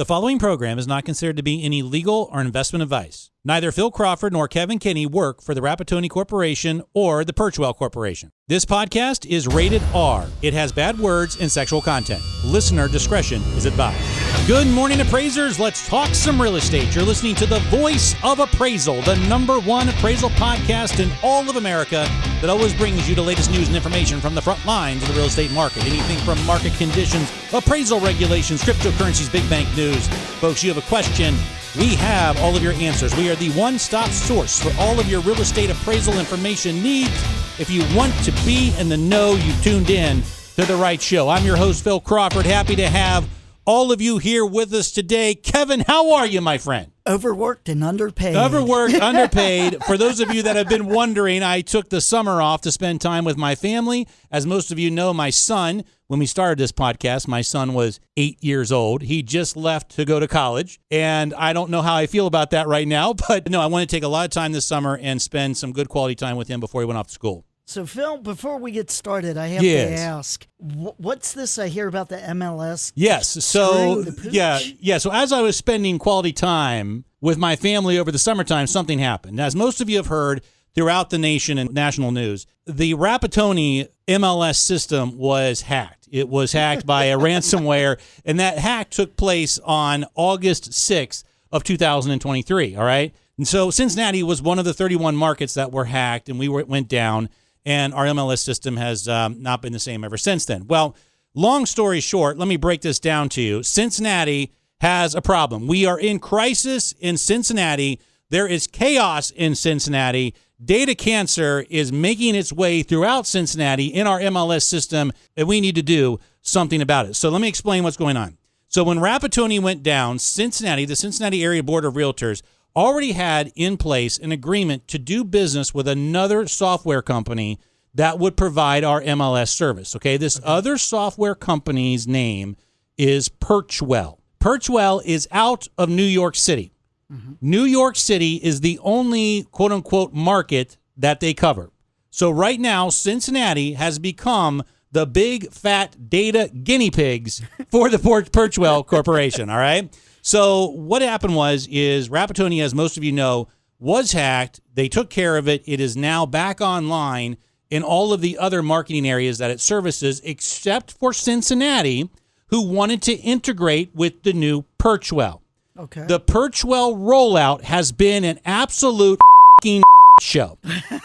The following program is not considered to be any legal or investment advice. Neither Phil Crawford nor Kevin Kinney work for the Rappattoni Corporation or the Perchwell Corporation. This podcast is rated R. It has bad words and sexual content. Listener discretion is advised. Good morning, appraisers. Let's talk some real estate. You're listening to the voice of Appraisal, the #1 appraisal podcast in all of America that always brings you the latest news and information from the front lines of the real estate market. Anything from market conditions, appraisal regulations, cryptocurrencies, big bank news. Folks, you have a question, we have all of your answers. We are the one-stop source for all of your real estate appraisal information needs. If you want to be in the know, you tuned in to the right show. I'm your host, Phil Crawford. Happy to have all of you here with us today. Kevin, how are you, my friend? Overworked and underpaid. Overworked, underpaid. For those of you that have been wondering, I took the summer off to spend time with my family. As most of you know, my son, when we started this podcast, my son was 8 years old. He just left to go to college, and I don't know how I feel about that right now, but no, I want to take a lot of time this summer and spend some good quality time with him before he went off to school. So, Phil, before we get started, I have to ask, what's this I hear about the MLS? Yes. So, yeah. So as I was spending quality time with my family over the summertime, something happened. As most of you have heard throughout the nation and national news, the Rappattoni MLS system was hacked. It was hacked by a ransomware, and that hack took place on August 6th of 2023, all right? And so Cincinnati was one of the 31 markets that were hacked, and went down. And our MLS system has not been the same ever since then. Well, long story short, let me break this down to you. Cincinnati has a problem. We are in crisis in Cincinnati. There is chaos in Cincinnati. Data cancer is making its way throughout Cincinnati in our MLS system, and we need to do something about it. So let me explain what's going on. So when Rappattoni went down, Cincinnati, the Cincinnati Area Board of Realtors, already had in place an agreement to do business with another software company that would provide our MLS service. Okay, this other software company's name is Perchwell. Perchwell is out of New York City. New York City is the only quote-unquote market that they cover. So right now, Cincinnati has become the big, fat data guinea pigs for the Perchwell Corporation, all right? So what happened is Rappattoni, as most of you know, was hacked. They took care of it. It is now back online in all of the other marketing areas that it services, except for Cincinnati, who wanted to integrate with the new Perchwell. Okay. The Perchwell rollout has been an absolute show.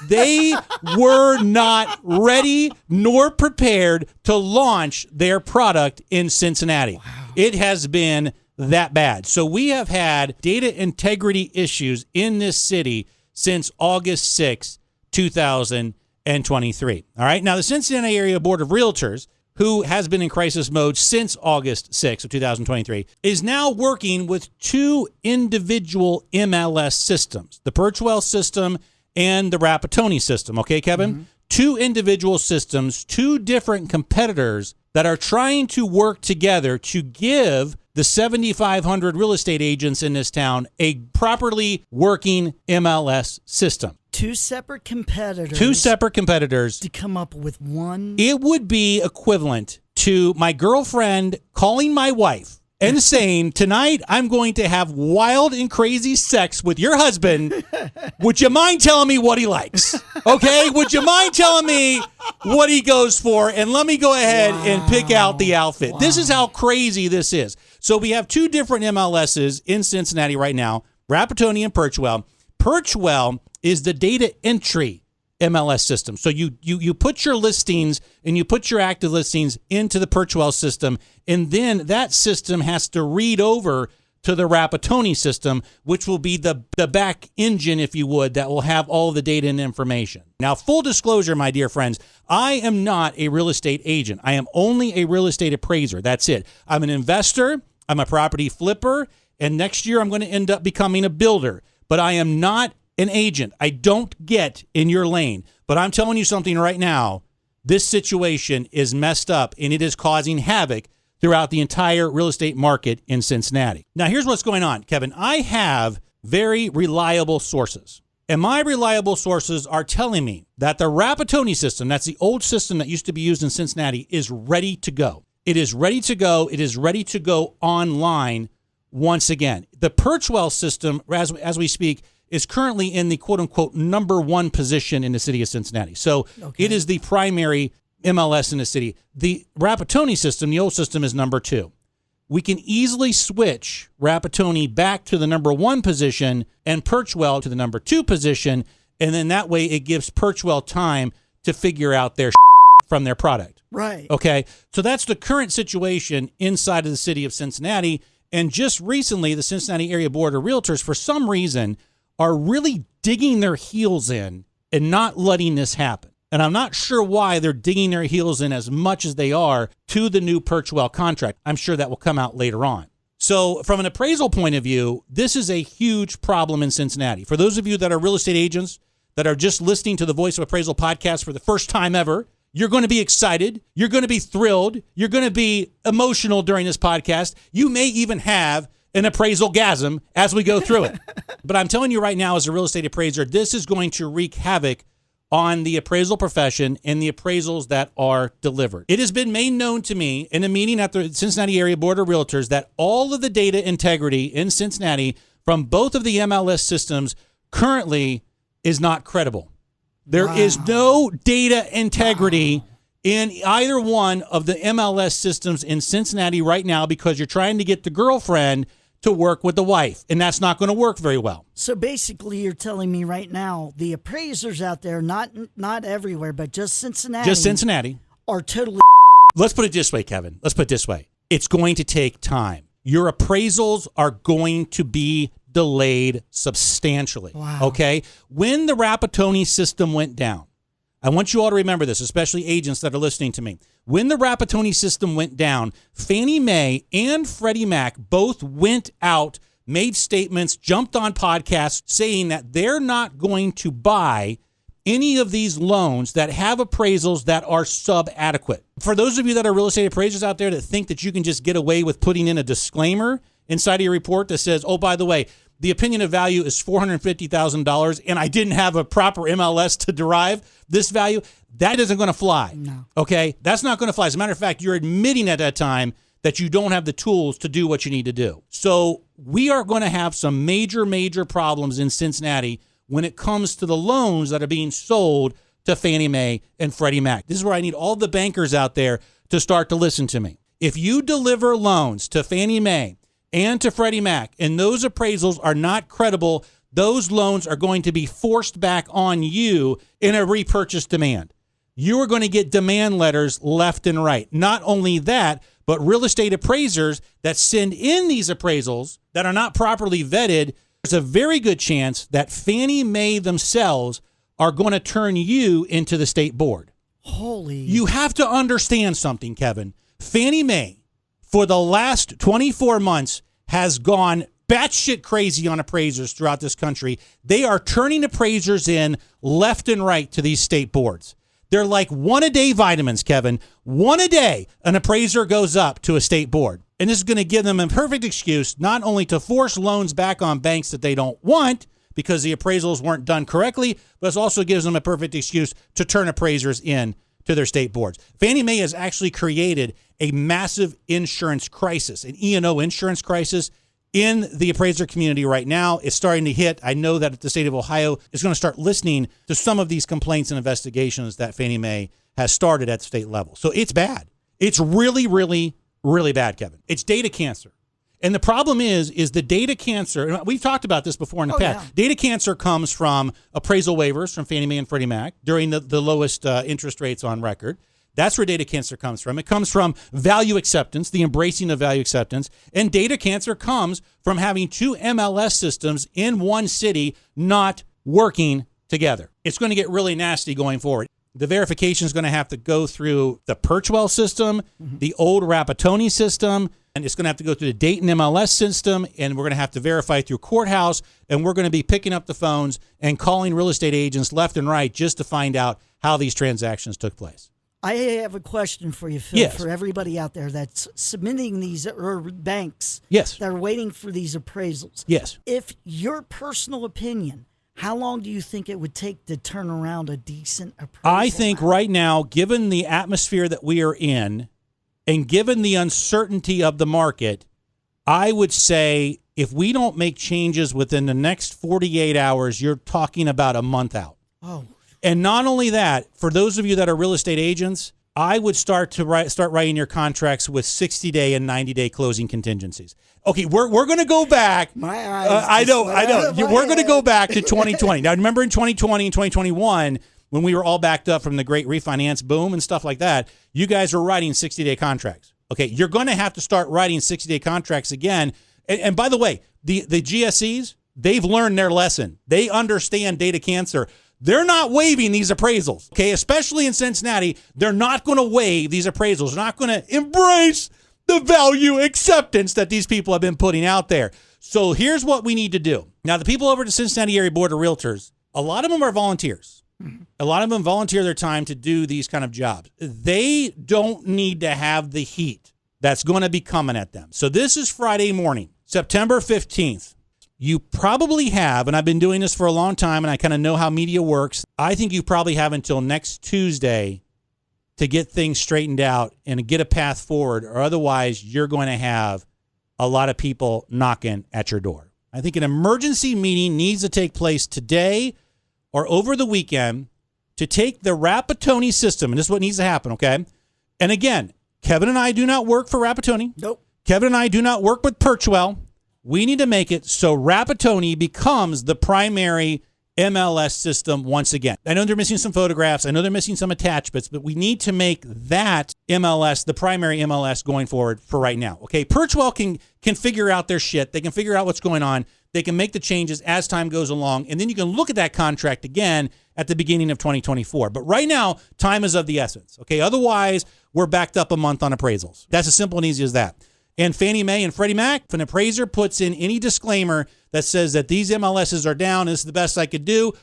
They were not ready nor prepared to launch their product in Cincinnati. Wow. It has been that bad. So we have had data integrity issues in this city since August 6, 2023. All right. Now, the Cincinnati Area Board of Realtors, who has been in crisis mode since August 6 of 2023, is now working with two individual MLS systems, the Perchwell system and the Rappattoni system. Okay, Kevin? Mm-hmm. Two individual systems, two different competitors that are trying to work together to give the 7,500 real estate agents in this town a properly working MLS system. Two separate competitors to come up with one. It would be equivalent to my girlfriend calling my wife and saying, tonight I'm going to have wild and crazy sex with your husband. Would you mind telling me what he likes? Okay? Would you mind telling me what he goes for? And let me go ahead and pick out the outfit. Wow. This is how crazy this is. So we have two different MLSs in Cincinnati right now, Rappattoni and Perchwell. Perchwell is the data entry MLS system. So you put your listings and you put your active listings into the Perchwell system, and then that system has to read over to the Rappattoni system, which will be the back engine, if you would, that will have all the data and information. Now, full disclosure, my dear friends, I am not a real estate agent. I am only a real estate appraiser. That's it. I'm an investor. I'm a property flipper. And next year, I'm going to end up becoming a builder. But I am not an agent. I don't get in your lane. But I'm telling you something right now. This situation is messed up, and it is causing havoc throughout the entire real estate market in Cincinnati. Now, here's what's going on, Kevin. I have very reliable sources, and my reliable sources are telling me that the Rappattoni system, that's the old system that used to be used in Cincinnati, is ready to go. It is ready to go. It is ready to go online once again. The Perchwell system, as we speak, is currently in the quote-unquote number one position in the city of Cincinnati. So it is the primary MLS in the city. The Rappattoni system, the old system, is number two. We can easily switch Rappattoni back to the number one position and Perchwell to the number two position, and then that way it gives Perchwell time to figure out their from their product. Right. Okay, so that's the current situation inside of the city of Cincinnati, and just recently the Cincinnati Area Board of Realtors, for some reason, are really digging their heels in and not letting this happen. And I'm not sure why they're digging their heels in as much as they are to the new Perchwell contract. I'm sure that will come out later on. So from an appraisal point of view, this is a huge problem in Cincinnati. For those of you that are real estate agents that are just listening to the Voice of Appraisal podcast for the first time ever, you're going to be excited. You're going to be thrilled. You're going to be emotional during this podcast. You may even have an appraisal-gasm as we go through it. But I'm telling you right now, as a real estate appraiser, this is going to wreak havoc on the appraisal profession and the appraisals that are delivered. It has been made known to me in a meeting at the Cincinnati Area Board of Realtors that all of the data integrity in Cincinnati from both of the MLS systems currently is not credible. There is no data integrity in either one of the MLS systems in Cincinnati right now because you're trying to get the girlfriend to work with the wife, and that's not going to work very well. So basically, you're telling me right now, the appraisers out there, not everywhere, but just Cincinnati, are totally. Let's put it this way, Kevin. Let's put it this way. It's going to take time. Your appraisals are going to be delayed substantially. Wow. Okay? When the Rappattoni system went down, I want you all to remember this, especially agents that are listening to me. When the Rappattoni system went down, Fannie Mae and Freddie Mac both went out, made statements, jumped on podcasts saying that they're not going to buy any of these loans that have appraisals that are sub-adequate. For those of you that are real estate appraisers out there that think that you can just get away with putting in a disclaimer inside of your report that says, oh, by the way, the opinion of value is $450,000 and I didn't have a proper MLS to derive this value, that isn't going to fly. No. Okay? That's not going to fly. As a matter of fact, you're admitting at that time that you don't have the tools to do what you need to do. So we are going to have some major problems in Cincinnati when it comes to the loans that are being sold to Fannie Mae and Freddie Mac. This is where I need all the bankers out there to start to listen to me. If you deliver loans to Fannie Mae and to Freddie Mac, and those appraisals are not credible, those loans are going to be forced back on you in a repurchase demand. You are going to get demand letters left and right. Not only that, but real estate appraisers that send in these appraisals that are not properly vetted, there's a very good chance that Fannie Mae themselves are going to turn you into the state board. Holy. You have to understand something, Kevin. Fannie Mae, for the last 24 months, has gone batshit crazy on appraisers throughout this country. They are turning appraisers in left and right to these state boards. They're like one-a-day vitamins, Kevin. One a day, an appraiser goes up to a state board. And this is going to give them a perfect excuse not only to force loans back on banks that they don't want because the appraisals weren't done correctly, but it also gives them a perfect excuse to turn appraisers in to their state boards. Fannie Mae has actually created a massive insurance crisis, an E&O insurance crisis in the appraiser community right now. It's starting to hit. I know that the state of Ohio is going to start listening to some of these complaints and investigations that Fannie Mae has started at the state level. So it's bad. It's really bad, Kevin. It's data cancer. And the problem is the data cancer, and we've talked about this before in the past. Yeah. Data cancer comes from appraisal waivers from Fannie Mae and Freddie Mac during the lowest interest rates on record. That's where data cancer comes from. It comes from value acceptance, the embracing of value acceptance. And data cancer comes from having two MLS systems in one city not working together. It's going to get really nasty going forward. The verification is going to have to go through the Perchwell system, the old Rappattoni system, and it's going to have to go through the Dayton MLS system, and we're going to have to verify through courthouse, and we're going to be picking up the phones and calling real estate agents left and right just to find out how these transactions took place. I have a question for you, Phil, yes. For everybody out there that's submitting these, or banks yes. that are waiting for these appraisals. Yes. If your personal opinion, how long do you think it would take to turn around a decent appraisal? I think right now, given the atmosphere that we are in and given the uncertainty of the market, I would say if we don't make changes within the next 48 hours, you're talking about a month out. Oh. And not only that, for those of you that are real estate agents, I would start writing your contracts with 60-day and 90-day closing contingencies. Okay, we're going to go back. My eyes. I know. We're going to go back to 2020. Now, remember in 2020 and 2021, when we were all backed up from the great refinance boom and stuff like that, you guys were writing 60-day contracts. Okay, you're going to have to start writing 60-day contracts again. And by the way, the GSEs, they've learned their lesson. They understand data cancer. They're not waiving these appraisals, okay? Especially in Cincinnati, they're not going to waive these appraisals. They're not going to embrace the value acceptance that these people have been putting out there. So here's what we need to do. Now, the people over at the Cincinnati Area Board of Realtors, a lot of them are volunteers. A lot of them volunteer their time to do these kind of jobs. They don't need to have the heat that's going to be coming at them. So this is Friday morning, September 15th. You probably have, and I've been doing this for a long time, and I kind of know how media works. I think you probably have until next Tuesday to get things straightened out and get a path forward, or otherwise you're going to have a lot of people knocking at your door. I think an emergency meeting needs to take place today or over the weekend to take the Rappattoni system, and this is what needs to happen, okay? And again, Kevin and I do not work for Rappattoni. Nope. Kevin and I do not work with Perchwell. We need to make it so Rappattoni becomes the primary MLS system once again. I know they're missing some photographs. I know they're missing some attachments, but we need to make that MLS the primary MLS going forward for right now. Okay, Perchwell can figure out their shit. They can figure out what's going on. They can make the changes as time goes along, and then you can look at that contract again at the beginning of 2024. But right now, time is of the essence. Okay, otherwise, we're backed up a month on appraisals. That's as simple and easy as that. And Fannie Mae and Freddie Mac, if an appraiser puts in any disclaimer that says that these MLSs are down, this is the best I could do,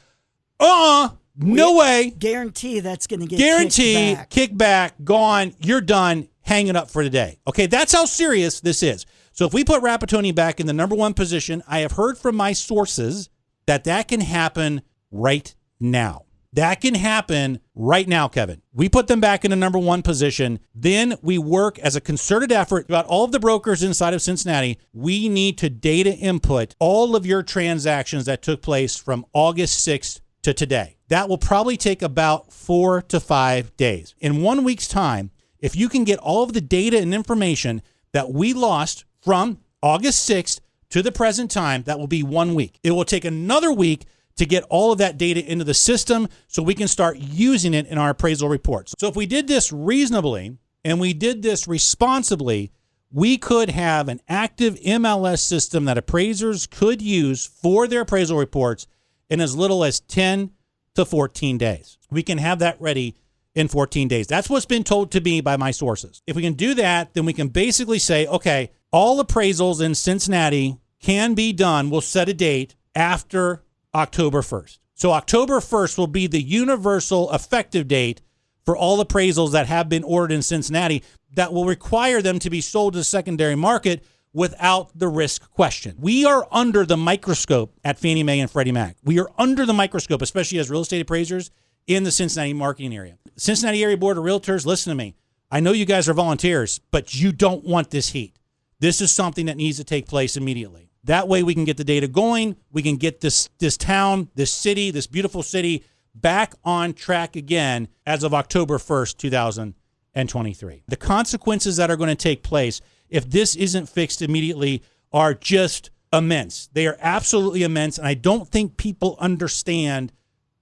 no way. Guarantee that's going to get kicked back, gone, you're done, hang it up for today. Okay, that's how serious this is. So if we put Rappattoni back in the number one position, I have heard from my sources that can happen right now. That can happen right now, Kevin. We put them back in the number one position. Then we work as a concerted effort about all of the brokers inside of Cincinnati. We need to data input all of your transactions that took place from August 6th to today. That will probably take about 4 to 5 days. In 1 week's time, if you can get all of the data and information that we lost from August 6th to the present time, that will be 1 week. It will take another week to get all of that data into the system so we can start using it in our appraisal reports. So if we did this reasonably and we did this responsibly, we could have an active MLS system that appraisers could use for their appraisal reports in as little as 10 to 14 days. We can have that ready in 14 days. That's what's been told to me by my sources. If we can do that, then we can basically say, okay, all appraisals in Cincinnati can be done. We'll set a date after October 1st. So October 1st will be the universal effective date for all appraisals that have been ordered in Cincinnati that will require them to be sold to the secondary market without the risk question. We are under the microscope at Fannie Mae and Freddie Mac. We are under the microscope, especially as real estate appraisers in the Cincinnati marketing area. Cincinnati Area Board of Realtors, listen to me. I know you guys are volunteers, but you don't want this heat. This is something that needs to take place immediately. That way we can get the data going. We can get this town, this city, this beautiful city back on track again as of October 1st, 2023. The consequences that are going to take place if this isn't fixed immediately are just immense. They are absolutely immense, and I don't think people understand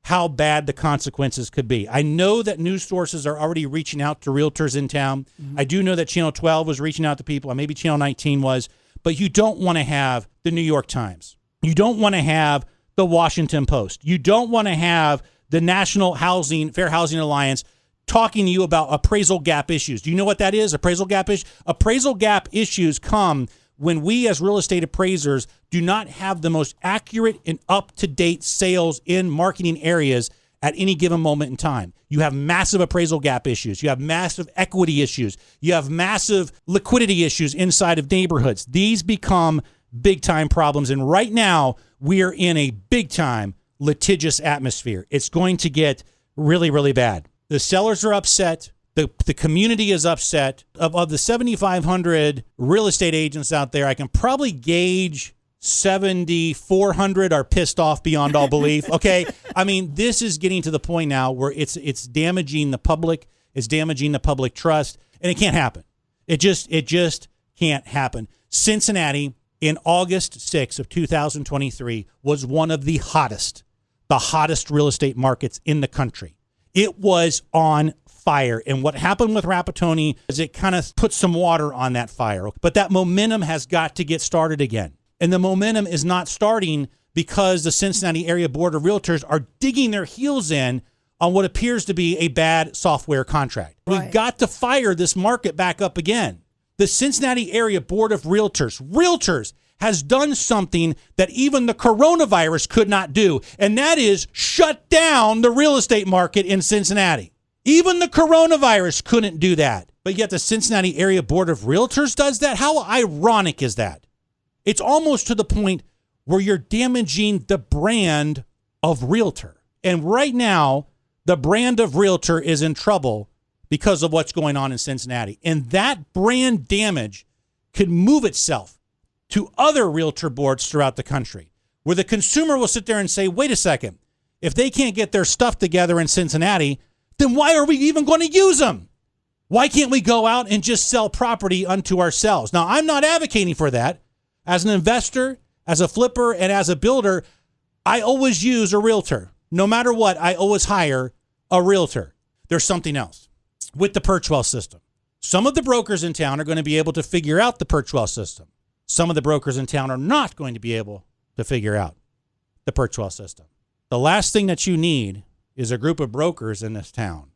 how bad the consequences could be. I know that news sources are already reaching out to realtors in town. Mm-hmm. I do know that Channel 12 was reaching out to people, and maybe Channel 19 was. But you don't want to have the New York Times. You don't want to have the Washington Post. You don't want to have the National Fair Housing Alliance talking to you about appraisal gap issues. Do you know what that is? Appraisal gap issues? Appraisal gap issues come when we as real estate appraisers do not have the most accurate and up-to-date sales in marketing areas at any given moment in time. You have massive appraisal gap issues. You have massive equity issues. You have massive liquidity issues inside of neighborhoods. These become big-time problems. And right now, we are in a big-time litigious atmosphere. It's going to get really, really bad. The sellers are upset. The community is upset. Of the 7,500 real estate agents out there, I can probably gauge 7,400 are pissed off beyond all belief. Okay, I mean, this is getting to the point now where it's damaging the public, it's damaging the public trust, and it can't happen. It just can't happen. Cincinnati in August 6th of 2023 was one of the hottest real estate markets in the country. It was on fire. And what happened with Rappattoni is it kind of put some water on that fire. But that momentum has got to get started again. And the momentum is not starting because the Cincinnati Area Board of Realtors are digging their heels in on what appears to be a bad software contract. Right. We've got to fire this market back up again. The Cincinnati Area Board of Realtors has done something that even the coronavirus could not do, and that is shut down the real estate market in Cincinnati. Even the coronavirus couldn't do that, but yet the Cincinnati Area Board of Realtors does that? How ironic is that? It's almost to the point where you're damaging the brand of realtor. And right now, the brand of realtor is in trouble because of what's going on in Cincinnati. And that brand damage could move itself to other realtor boards throughout the country, where the consumer will sit there and say, wait a second, if they can't get their stuff together in Cincinnati, then why are we even going to use them? Why can't we go out and just sell property unto ourselves? Now, I'm not advocating for that. As an investor, as a flipper, and as a builder, I always use a realtor. No matter what, I always hire a realtor. There's something else with the Perchwell system. Some of the brokers in town are going to be able to figure out the Perchwell system. Some of the brokers in town are not going to be able to figure out the Perchwell system. The last thing that you need is a group of brokers in this town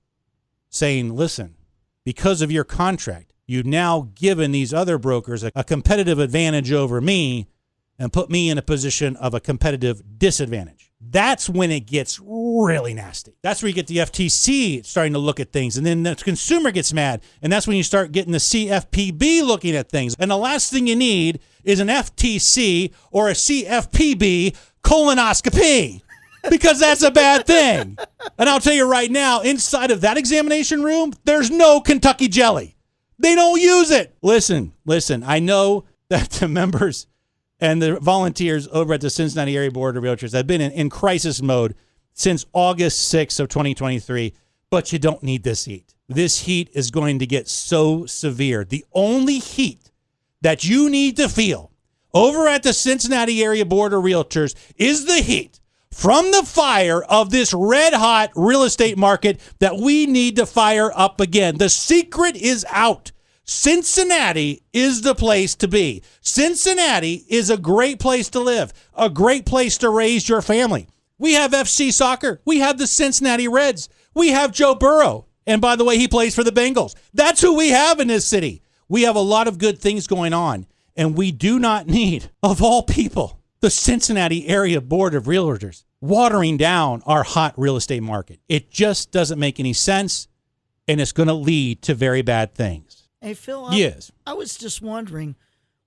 saying, listen, because of your contract, you've now given these other brokers a competitive advantage over me and put me in a position of a competitive disadvantage. That's when it gets really nasty. That's where you get the FTC starting to look at things, and then the consumer gets mad, and that's when you start getting the CFPB looking at things. And the last thing you need is an FTC or a CFPB colonoscopy, because that's a bad thing. And I'll tell you right now, inside of that examination room, there's no Kentucky jelly. They don't use it. Listen, I know that the members and the volunteers over at the Cincinnati Area Board of Realtors have been in crisis mode since August 6th of 2023, but you don't need this heat. This heat is going to get so severe. The only heat that you need to feel over at the Cincinnati Area Board of Realtors is the heat from the fire of this red-hot real estate market that we need to fire up again. The secret is out. Cincinnati is the place to be. Cincinnati is a great place to live, a great place to raise your family. We have FC soccer. We have the Cincinnati Reds. We have Joe Burrow. And by the way, he plays for the Bengals. That's who we have in this city. We have a lot of good things going on, and we do not need, of all people, the Cincinnati Area Board of Realtors watering down our hot real estate market. It just doesn't make any sense, and it's going to lead to very bad things. Hey, Phil, yes. I was just wondering,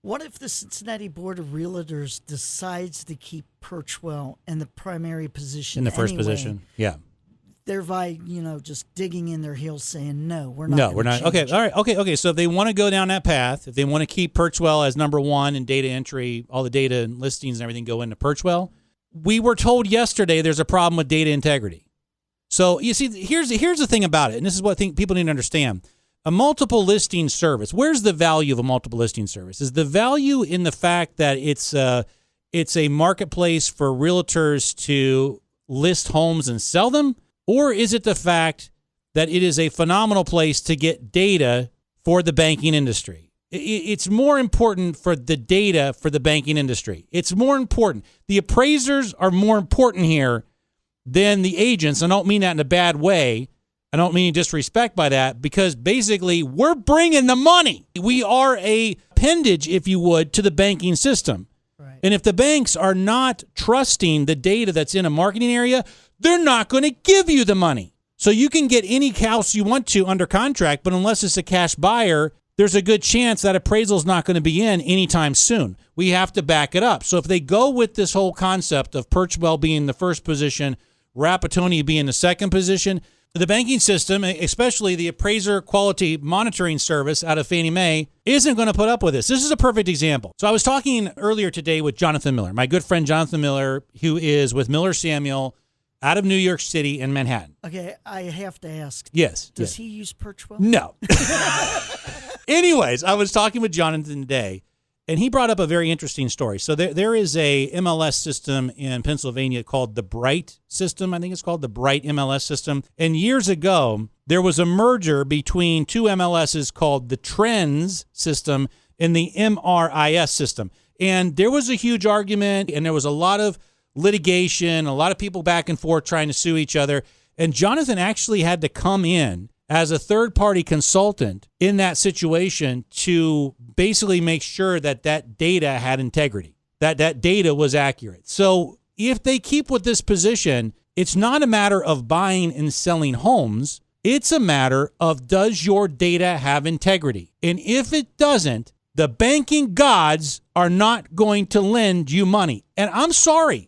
what if the Cincinnati Board of Realtors decides to keep Perchwell in the primary position in the first position? Yeah. Thereby, just digging in their heels saying, no, we're not. No, we're not. Okay, all right. Okay. So if they want to go down that path, if they want to keep Perchwell as number one in data entry, all the data and listings and everything go into Perchwell, we were told yesterday there's a problem with data integrity. So you see, here's the thing about it, and this is what I think people need to understand. A multiple listing service, where's the value of a multiple listing service? Is the value in the fact that it's a marketplace for realtors to list homes and sell them? Or is it the fact that it is a phenomenal place to get data for the banking industry? It's more important for the data for the banking industry. It's more important. The appraisers are more important here than the agents. I don't mean that in a bad way. I don't mean disrespect by that, because basically we're bringing the money. We are a appendage, if you would, to the banking system. Right. And if the banks are not trusting the data that's in a marketing area, they're not going to give you the money. So you can get any house you want to under contract, but unless it's a cash buyer, there's a good chance that appraisal is not going to be in anytime soon. We have to back it up. So if they go with this whole concept of Perchwell being the first position, Rappattoni being the second position, the banking system, especially the appraiser quality monitoring service out of Fannie Mae, isn't going to put up with this. This is a perfect example. So I was talking earlier today with Jonathan Miller, my good friend Jonathan Miller, who is with Miller Samuel out of New York City and Manhattan. Okay, I have to ask. Yes. Does he use Perchwell? No. Anyways, I was talking with Jonathan today, and he brought up a very interesting story. So there is a MLS system in Pennsylvania called the Bright system. I think it's called the Bright MLS system. And years ago, there was a merger between two MLSs called the Trends system and the MRIS system. And there was a huge argument, and there was a lot of litigation, a lot of people back and forth trying to sue each other. And Jonathan actually had to come in as a third-party consultant in that situation to basically make sure that that data had integrity, that that data was accurate. So if they keep with this position, it's not a matter of buying and selling homes. It's a matter of, does your data have integrity? And if it doesn't, the banking gods are not going to lend you money. And I'm sorry,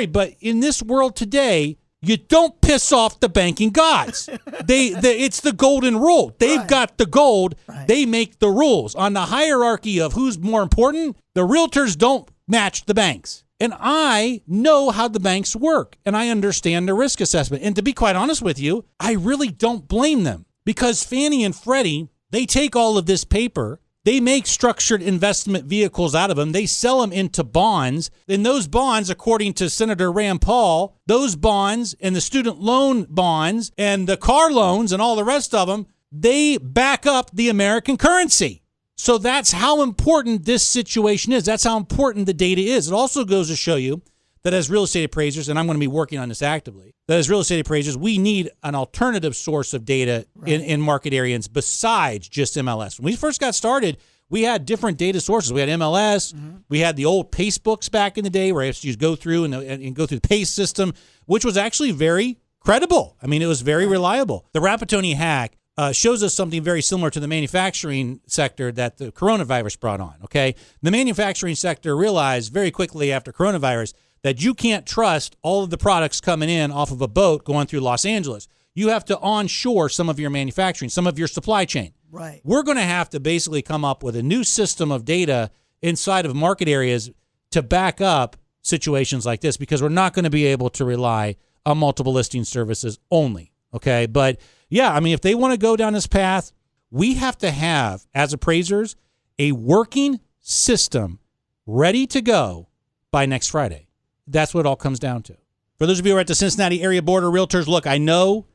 but in this world today, you don't piss off the banking gods. It's the golden rule. They've got the gold. Right. They make the rules. On the hierarchy of who's more important, the realtors don't match the banks. And I know how the banks work, and I understand the risk assessment. And to be quite honest with you, I really don't blame them, because Fannie and Freddie, they take all of this paper, they make structured investment vehicles out of them. They sell them into bonds. And those bonds, according to Senator Rand Paul, those bonds and the student loan bonds and the car loans and all the rest of them, they back up the American currency. So that's how important this situation is. That's how important the data is. It also goes to show you that as real estate appraisers, and I'm going to be working on this actively, that as real estate appraisers, we need an alternative source of data in market areas besides just MLS. When we first got started, we had different data sources. We had MLS. Mm-hmm. We had the old PACE books back in the day where I used to go through and go through the PACE system, which was actually very credible. I mean, it was very reliable. The Rappattoni hack shows us something very similar to the manufacturing sector that the coronavirus brought on, okay? The manufacturing sector realized very quickly after coronavirus that you can't trust all of the products coming in off of a boat going through Los Angeles. You have to onshore some of your manufacturing, some of your supply chain. Right. We're going to have to basically come up with a new system of data inside of market areas to back up situations like this, because we're not going to be able to rely on multiple listing services only, okay? But, yeah, I mean, if they want to go down this path, we have to have, as appraisers, a working system ready to go by next Friday. That's what it all comes down to. For those of you who are at the Cincinnati area board of realtors, look, I know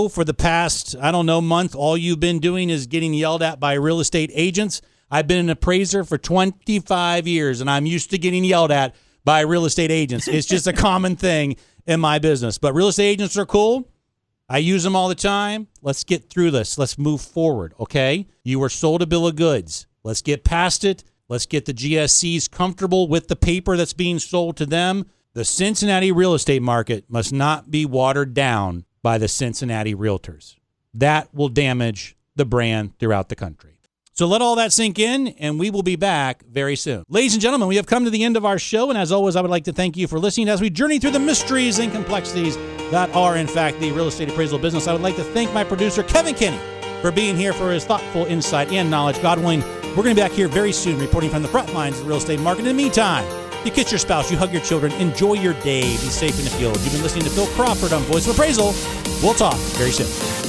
for the past, month, all you've been doing is getting yelled at by real estate agents. I've been an appraiser for 25 years, and I'm used to getting yelled at by real estate agents. It's just a common thing in my business. But real estate agents are cool. I use them all the time. Let's get through this. Let's move forward, okay? You were sold a bill of goods. Let's get past it. Let's get the GSCs comfortable with the paper that's being sold to them. The Cincinnati real estate market must not be watered down by the Cincinnati realtors. That will damage the brand throughout the country. So let all that sink in, and we will be back very soon. Ladies and gentlemen, we have come to the end of our show, and as always, I would like to thank you for listening as we journey through the mysteries and complexities that are, in fact, the real estate appraisal business. I would like to thank my producer, Kevin Kinney, for being here for his thoughtful insight and knowledge. God willing, we're going to be back here very soon reporting from the front lines of the real estate market. In the meantime, you kiss your spouse, you hug your children, enjoy your day, be safe in the field. You've been listening to Phil Crawford on Voice of Appraisal. We'll talk very soon.